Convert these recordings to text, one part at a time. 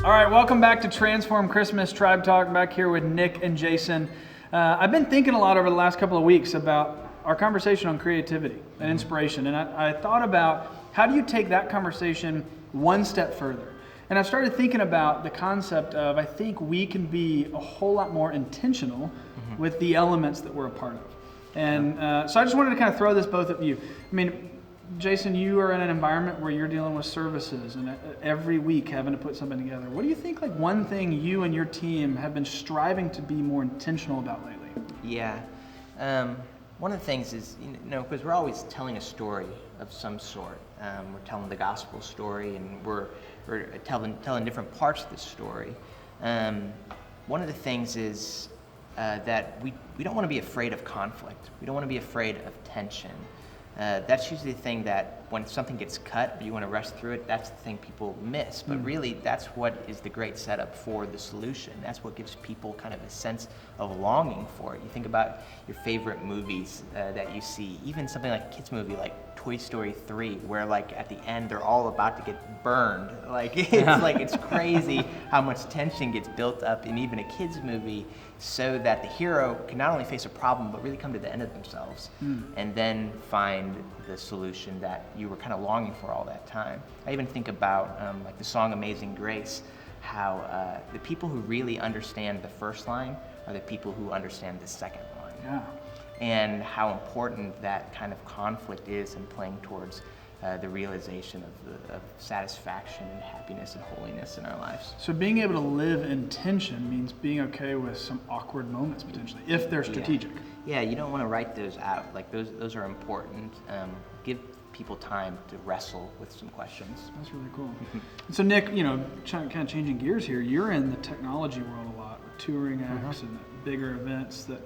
All right, welcome back to Transform Christmas Tribe Talk, back here with Nick and Jason. I've been thinking a lot over the last couple of weeks about our conversation on creativity and inspiration, and I thought about how do you take that conversation one step further? And I've started thinking about the concept of, I think we can be a whole lot more intentional with the elements that we're a part of. And so I just wanted to kind of throw this both at you. I mean, Jason, you are in an environment where you're dealing with services and every week having to put something together. What do you think, like, one thing you and your team have been striving to be more intentional about lately? Yeah. One of the things is, because we're always telling a story of some sort. We're telling the gospel story, and we're telling different parts of the story. One of the things is that we don't want to be afraid of conflict. We don't want to be afraid of tension. That's usually the thing that when something gets cut, or you want to rush through it, that's the thing people miss. But really, that's what is the great setup for the solution. That's what gives people kind of a sense of longing for it. You think about your favorite movies that you see, even something like a kid's movie like Toy Story 3, where like at the end they're all about to get burned. Like it's crazy how much tension gets built up in even a kid's movie, so that the hero can not only face a problem but really come to the end of themselves and then find the solution that you were kind of longing for all that time. I even think about like the song Amazing Grace, how the people who really understand the first line are the people who understand the second line. Yeah. And how important that kind of conflict is in playing towards the realization of satisfaction and happiness and holiness in our lives. So being able to live in tension means being okay with some awkward moments potentially, if they're strategic. Yeah, you don't want to write those out. Like those are important. Give people time to wrestle with some questions. That's really cool. So Nick, kind of changing gears here, you're in the technology world a lot, with touring acts and bigger events that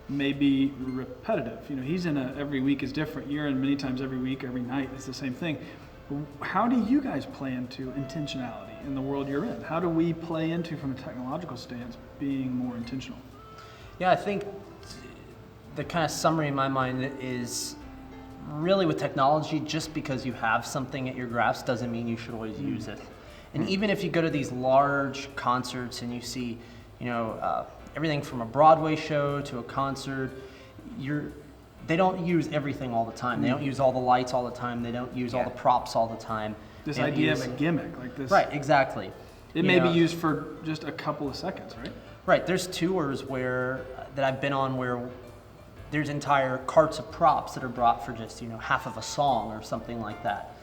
may be repetitive. He's in every week is different. You're in many times every week, every night it's the same thing. How do you guys play into intentionality in the world you're in? How do we play into, from a technological stance, being more intentional? Yeah, I think the kind of summary in my mind is really with technology, just because you have something at your grasp doesn't mean you should always use it. And even if you go to these large concerts and you see, everything from a Broadway show to a concert, they don't use everything all the time. They don't use all the lights all the time. They don't use all the props all the time. This idea of a gimmick like this. Right, exactly. It may be used for just a couple of seconds, right? Right, there's tours that I've been on where there's entire carts of props that are brought for just, half of a song or something like that.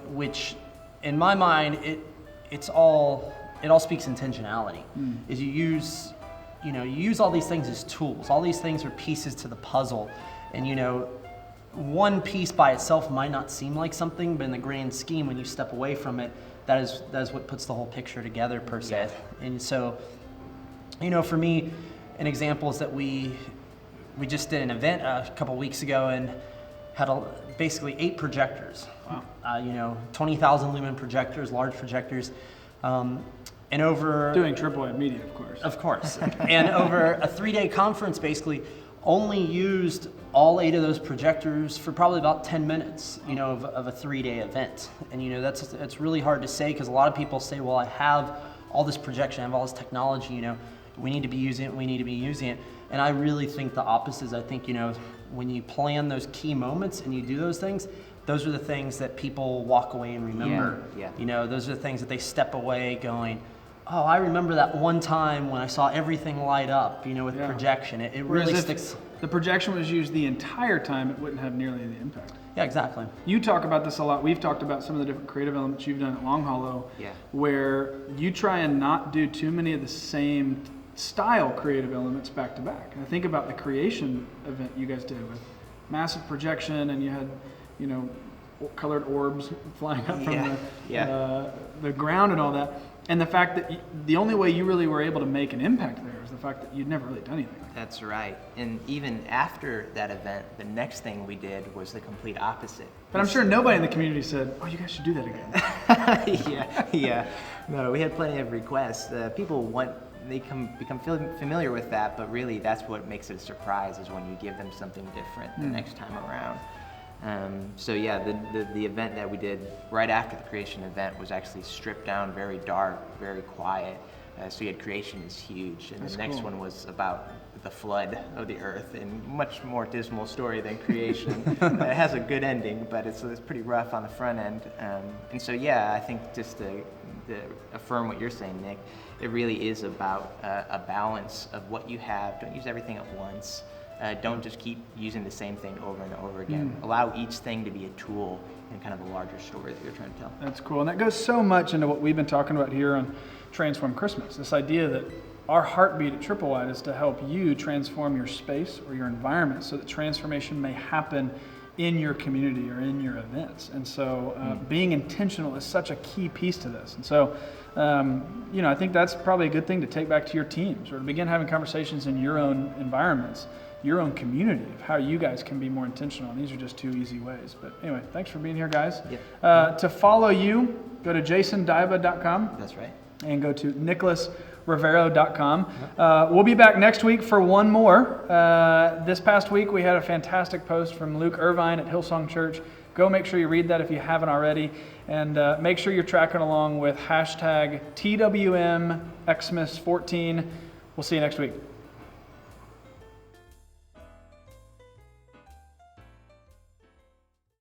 Which in my mind, it all speaks intentionality. Is you use all these things as tools. All these things are pieces to the puzzle. And one piece by itself might not seem like something, but in the grand scheme, when you step away from it, that is what puts the whole picture together, per se. Yeah. And so, for me, an example is that we just did an event a couple weeks ago and had basically 8 projectors. Wow. 20,000 lumen projectors, large projectors. And over doing TripleWide media, of course. Of course. And over a 3-day conference, basically, only used all 8 of those projectors for probably about 10 minutes, of a 3-day event. And that's really hard to say, because a lot of people say, well, I have all this projection, I have all this technology, we need to be using it, And I really think the opposite is, I think, when you plan those key moments and you do those things, those are the things that people walk away and remember. Yeah. Those are the things that they step away going, oh, I remember that one time when I saw everything light up, with projection. It really sticks. The projection was used the entire time, it wouldn't have nearly the impact. Yeah, exactly. You talk about this a lot. We've talked about some of the different creative elements you've done at Long Hollow, where you try and not do too many of the same style creative elements back to back. And I think about the creation event you guys did with massive projection, and you had, colored orbs flying up from the ground and all that. And the fact that the only way you really were able to make an impact there is the fact that you'd never really done anything like that. That's right. And even after that event, the next thing we did was the complete opposite. But I'm sure nobody in the community said, oh, you guys should do that again. Yeah. No, we had plenty of requests. People become familiar with that, but really that's what makes it a surprise, is when you give them something different the next time around. So yeah, the event that we did right after the creation event was actually stripped down, very dark, very quiet. So you had creation is huge, and That's the next cool. one was about the flood of the earth, and much more dismal story than creation. It has a good ending, but it's pretty rough on the front end. And so yeah, I think just to affirm what you're saying, Nick, it really is about a balance of what you have. Don't use everything at once. Don't just keep using the same thing over and over again. Allow each thing to be a tool in kind of a larger story that you're trying to tell. That's cool. And that goes so much into what we've been talking about here on Transform Christmas. This idea that our heartbeat at TripleWide is to help you transform your space or your environment so that transformation may happen in your community or in your events. And so being intentional is such a key piece to this. And so, I think that's probably a good thing to take back to your teams or to begin having conversations in your own environments, your own community, of how you guys can be more intentional. And these are just 2 easy ways. But anyway, thanks for being here, guys. Yep. To follow you, go to jasondyba.com. That's right. And go to nicholasrivero.com. We'll be back next week for one more. This past week, we had a fantastic post from Luke Irvine at Hillsong Church. Go make sure you read that if you haven't already. And make sure you're tracking along with hashtag TWMXmas14. We'll see you next week.